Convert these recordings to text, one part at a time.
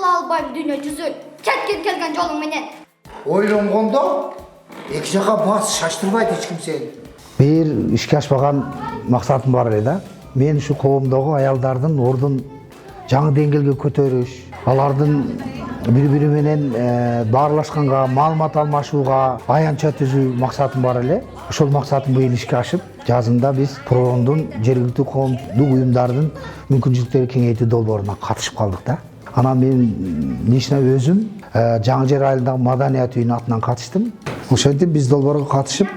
кыла албайм дүйнө жүзүн. Кеткен келген жолуң менен. Ойлонгондо эки жака бас шаштырбайт эч ким сени. Бир ишке ашпаган максатым бар эле да. Мен ушу коомдогу аялдардын ордун жаңы деңгээлге көтөрүш, алардын бири-бири менен баарлашканга, маалымат алмашууга аянтча түзүү максатым бар эле. Ошол максатым быйыл ишке ашып, жазында биз Проондун жергиликтүү коомдук уюмдардын мүмкүнчүлүктөрү кеңейтүү долбооруна катышып калдык да. Анан мен лично өзүм Жаңы Жер айылындагы маданият үйүнүн атынан катыштым. Ошентип биз долбоорго катышып,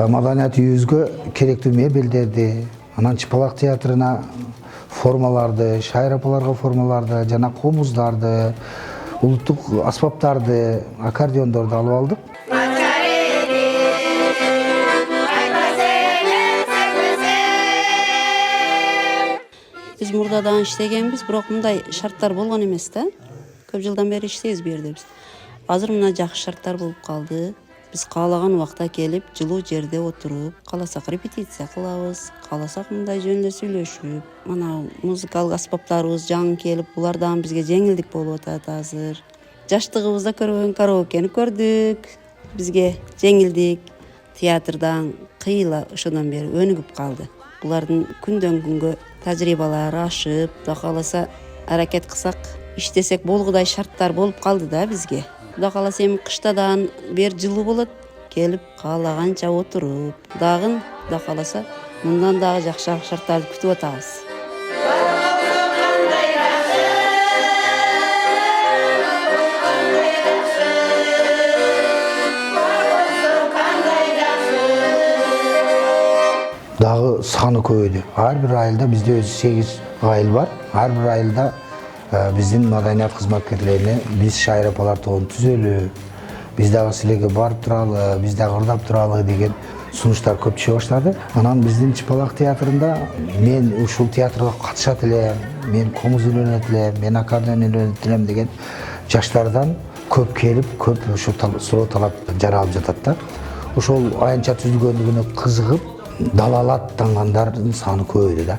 маданият үйүбүзгө керектүү мебелдерди, анан Чыпалак театрына формаларды, шайыр апаларга формаларды, жана комуздарды, улуттук аспаптарды, аккордеондорду алып алдык. Биз мурдадан иштегенбиз, бирок мындай шарттар болгон эмес да. Көп жылдан бери иштейбиз бу жерде биз. Азыр мына жакшы шарттар болуп калды. Биз каалаган убакта келип, жылуу жерде отуруп, кааласак репетиция кылабыз, кааласак мындай жөнүндө сүйлөшүп, мына музыкалык аспаптарыбыз жаңы келип, булардан бизге жеңилдик болуп атат азыр. Жаштыгыбызда көрбөгөн караокени көрдүк. Бизге жеңилдик, театрдан кыйла ошодон бери өнүгүп калды. Булардын күндөн күнгө тажрыйбалары ашып, Кудай кааласа аракет кылсак, иштесек болгудай шарттар болуп калды да бизге. Кудай кааласа эми кыштадан бер жылуу болот, келип каалаганча отуруп, дагы Кудай кааласа мындан дагы жакшы шарттарды күтүп атабыз. Дагы саны көбөйдү. Ар бир айылда бизде өзү 8 айыл бар. Ар бир айылда биздин маданият кызматкерлерине биз шайыр апалар тобун түзөлү, биз дагы силерге барып туралы, биз дагы ырдап туралы деген сунуштар көп түшө баштады. Анан биздин Чыпалак театрында мен ушул театрга катышат элем, мен комуз үйлөнөт элем, мен аккордеон үйлөнөт элем деген жаштардан көп келип, көп ушу суроо талап жаралып жатат да. Ошол аянтча түзүлгөндүгүнө кызыгып, далалат тангандардын саны көбөйдү да.